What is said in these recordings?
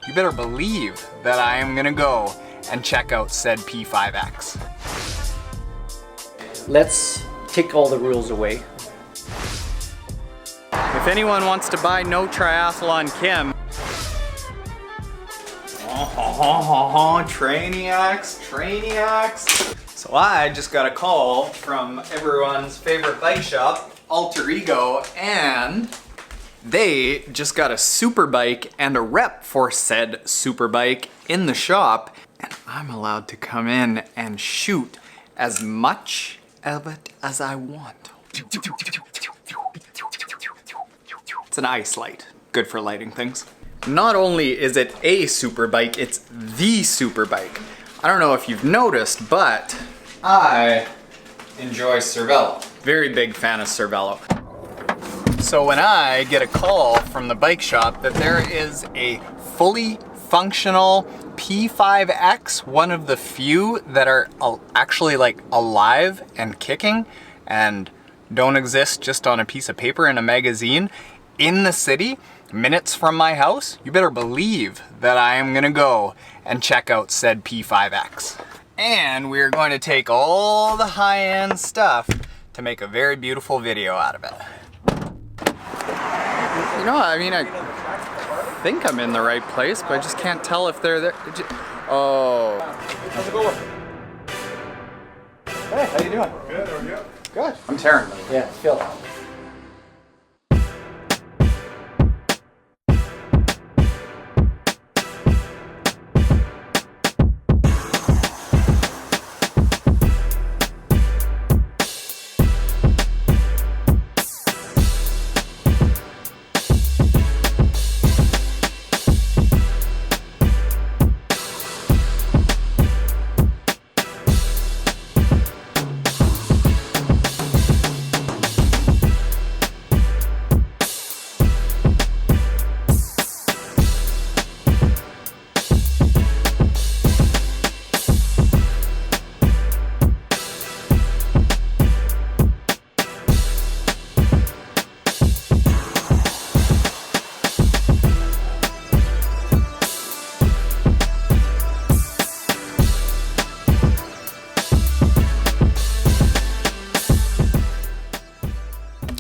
you better believe that I am gonna go and check out said P5X. Let's take all the rules away. If anyone wants to buy No Triathlon Kim, Trainiacs. So I just got a call from everyone's favorite bike shop, Alter Ego, and they just got a Superbike and a rep for said Superbike in the shop, and I'm allowed to come in and shoot as much of it as I want. It's an ice light, good for lighting things. Not only is it a Superbike, it's the Superbike. I don't know if you've noticed, but I enjoy Cervelo. Very big fan of Cervelo. So when I get a call from the bike shop that there is a fully functional P5X, one of the few that are actually like alive and kicking and don't exist just on a piece of paper in a magazine in the city, minutes from my house, you better believe that I am gonna go and check out said P5X. And we're going to take all the high-end stuff to make a very beautiful video out of it. You know, I mean, I think I'm in the right place, but I just can't tell if they're there. Oh. How's it going? Hey, how you doing? Good, how are you? Good. I'm Taren. Yeah, Phil.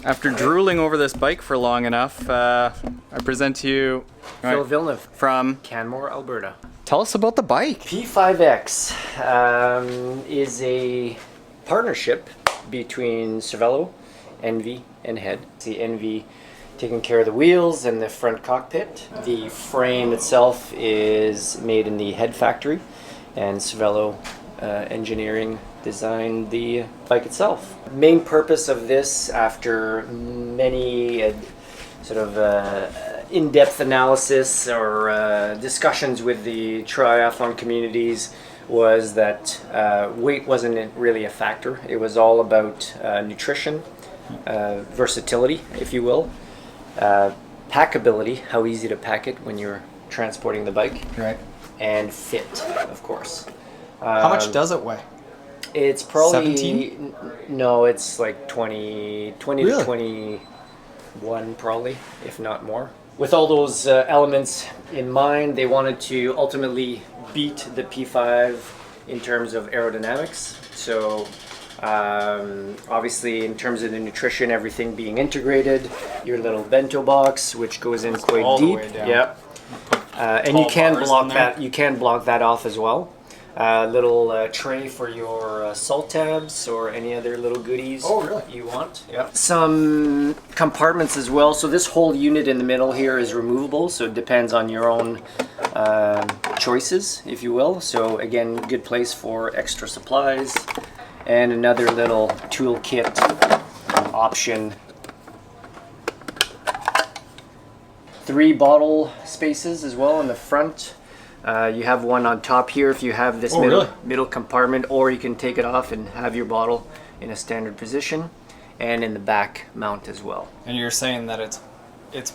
After drooling over this bike for long enough, I present to you Phil Villeneuve from Canmore, Alberta. Tell us about the bike. P5X is a partnership between Cervelo, Envy, and Head. The Envy taking care of the wheels and the front cockpit. The frame itself is made in the Head factory, and Cervelo Engineering designed the bike itself. Main purpose of this, after many sort of in-depth analysis or discussions with the triathlon communities, was that weight wasn't really a factor. It was all about nutrition, versatility, if you will, packability, how easy to pack it when you're transporting the bike, Right. and fit, of course. How much does it weigh? It's probably 17? No, it's like 20 Really? to 21 probably, if not more. With all those elements in mind, they wanted to ultimately beat the P5 in terms of aerodynamics. So obviously in terms of the nutrition, everything being integrated, your little bento box, which goes in quite all the deep. way down. Yep. And you tall can bars block in there. that. You can block that off as well. Little tray for your salt tabs or any other little goodies you want. Yep. Some compartments as well. So this whole unit in the middle here is removable, so it depends on your own choices, if you will. So again, good place for extra supplies. And another little toolkit option. 3 bottle spaces as well in the front. You have one on top here if you have this middle compartment, or you can take it off and have your bottle in a standard position, and in the back mount as well. And you're saying that it's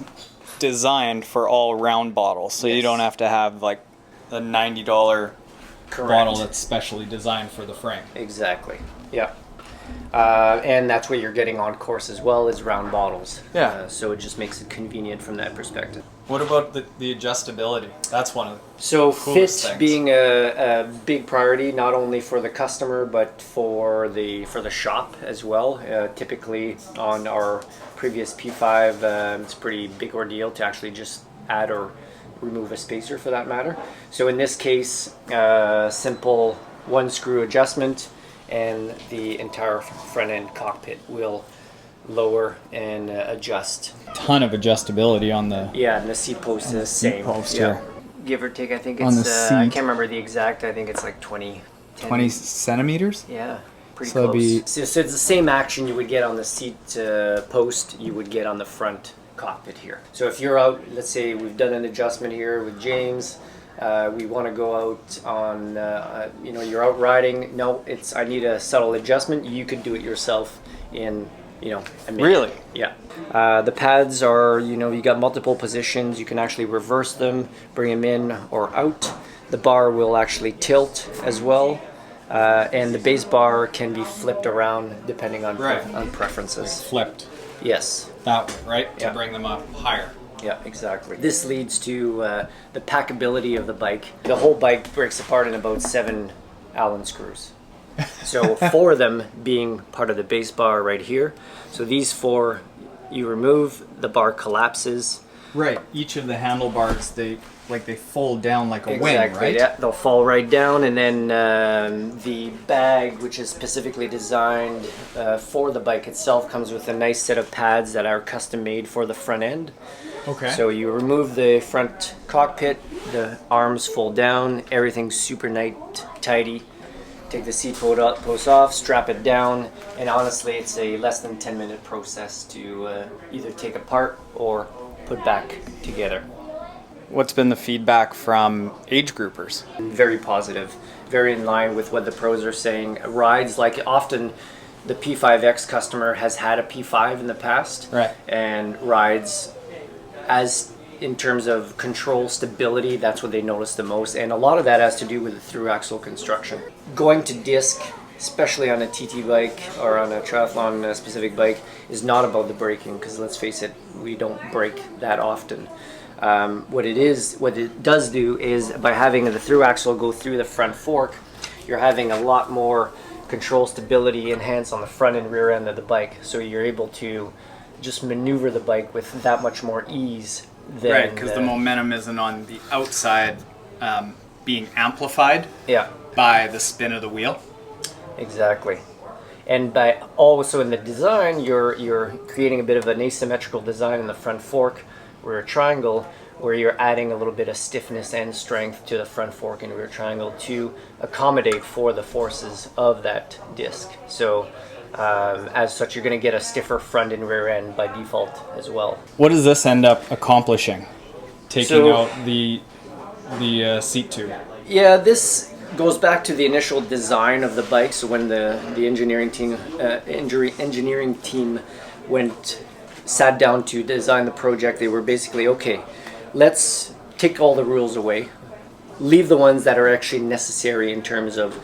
designed for all round bottles, so you don't have to have like the $90 bottle that's specially designed for the frame. Exactly. Yeah. And that's what you're getting on course as well, is round bottles. Yeah. So it just makes it convenient from that perspective. What about the adjustability? That's one of the So coolest fit things. being a big priority, not only for the customer but for the shop as well. Typically on our previous P5, it's a pretty big ordeal to actually just add or remove a spacer for that matter. So in this case, simple one screw adjustment and the entire front end cockpit will lower and adjust. Ton of adjustability on the Yeah, and the seat post is the same. post Yeah. here. Give or take, I think On it's, the I seat. can't remember the exact, I think it's like 20. 20 centimeters. Yeah, pretty So it'd close. be- So it's the same action you would get on the seat post, you would get on the front cockpit here. So if you're out, let's say we've done an adjustment here with James, we want to go out on, you're out riding. No, I need a subtle adjustment. You could do it yourself in, a minute. Really? Yeah. The pads are, you got multiple positions. You can actually reverse them, bring them in or out. The bar will actually tilt as well. And the base bar can be flipped around depending on, on preferences. Flipped Yes. that way, right? To Yeah. bring them up higher. Yeah, exactly. This leads to the packability of the bike. The whole bike breaks apart in about 7 Allen screws. So 4 of them being part of the base bar right here. So these 4 you remove, the bar collapses. Right. Each of the handlebars, they fold down like a wing, right? Yeah, they'll fall right down, and then the bag, which is specifically designed for the bike itself, comes with a nice set of pads that are custom made for the front end. Okay. So you remove the front cockpit, the arms fold down, everything's super tidy. Take the seat post off, strap it down, and honestly, it's a less than 10-minute process to either take apart or put back together. What's been the feedback from age groupers? Very positive, very in line with what the pros are saying. Rides, like often the P5X customer has had a P5 in the past, Right. and rides as in terms of control stability, that's what they notice the most, and a lot of that has to do with the through axle construction. Going to disc, especially on a TT bike or on a triathlon specific bike, is not about the braking, because let's face it, we don't brake that often. What it does do is by having the through axle go through the front fork, you're having a lot more control stability enhanced on the front and rear end of the bike, so you're able to just maneuver the bike with that much more ease than, Right, because the momentum isn't on the outside being amplified yeah, by the spin of the wheel. exactly. And by also in the design, you're creating a bit of an asymmetrical design in the front fork, rear triangle, where you're adding a little bit of stiffness and strength to the front fork and rear triangle to accommodate for the forces of that disc. So as such, you're going to get a stiffer front and rear end by default as well. What does this end up accomplishing? Taking So- out the seat tube. Yeah, this goes back to the initial design of the bike. So when the engineering team sat down to design the project, they were basically, okay, let's take all the rules away, leave the ones that are actually necessary in terms of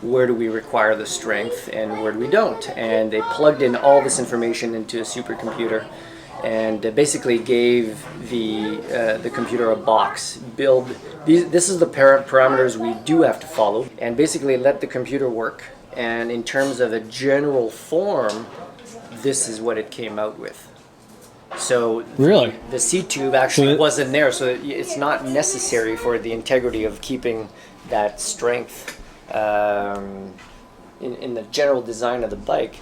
where do we require the strength and where do we don't. And they plugged in all this information into a supercomputer and basically gave the computer a box. This is the parameters we do have to follow, and basically let the computer work. And in terms of a general form, this is what it came out with. So Really? the seat tube actually So it- wasn't there, so it's not necessary for the integrity of keeping that strength in the general design of the bike.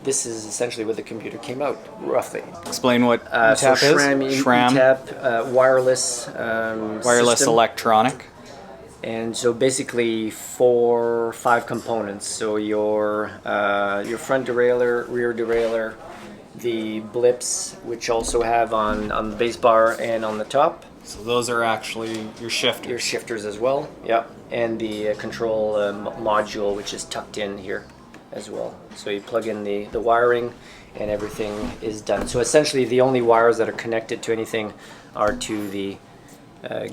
This is essentially what the computer came out, roughly. Explain what So ETAP is. SRAM, ETAP, wireless Wireless system. electronic. And so basically 4 or 5 components. So your front derailleur, rear derailleur, the blips, which also have on the base bar and on the top. So those are actually your shifters. Your shifters as well, yeah. And the control module, which is tucked in here as well. So you plug in the wiring and everything is done. So essentially the only wires that are connected to anything are to the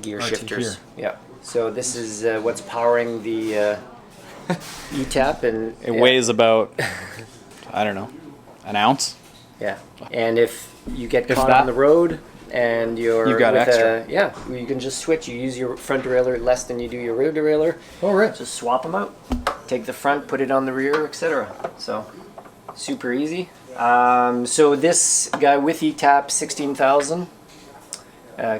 gear Are to shifters. here. Yeah. So this is what's powering the ETAP, and It weighs about, I don't know, an ounce. yeah. And if you get If caught that. on the road, and you're You've got extra. Yeah, you can just switch. You use your front derailleur less than you do your rear derailleur. Oh, right. Just swap them out. Take the front, put it on the rear, etc. So super easy. So this guy with ETAP 16,000.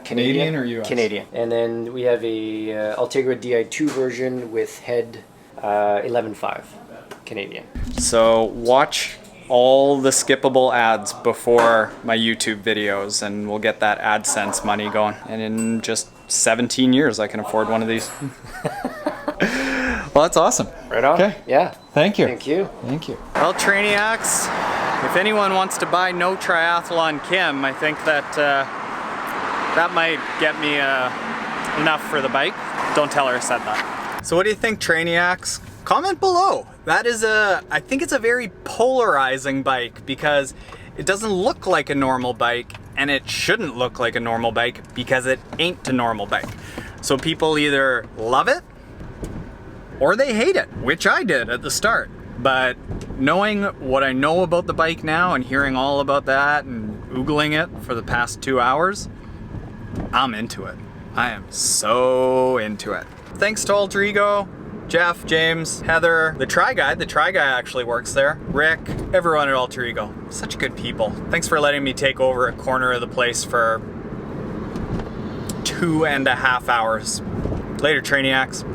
Canadian or US? Canadian. And then we have a Ultegra Di2 version with head 11.5 Canadian. So watch all the skippable ads before my YouTube videos and we'll get that AdSense money going. And in just 17 years I can afford one of these. Well, that's awesome. Right on. Okay. Yeah. Thank you. Thank you. Thank you. Well, Trainiacs, if anyone wants to buy No Triathlon Kim, I think that that might get me enough for the bike. Don't tell her I said that. So what do you think, Trainiacs? Comment below. That is I think it's a very polarizing bike because it doesn't look like a normal bike and it shouldn't look like a normal bike because it ain't a normal bike. So people either love it or they hate it, which I did at the start. But knowing what I know about the bike now and hearing all about that and Googling it for the past 2 hours, I'm into it. I am so into it. Thanks to Alter Ego, Jeff, James, Heather, the Tri Guy actually works there, Rick, everyone at Alter Ego. Such good people. Thanks for letting me take over a corner of the place for 2.5 hours. Later, Trainiacs.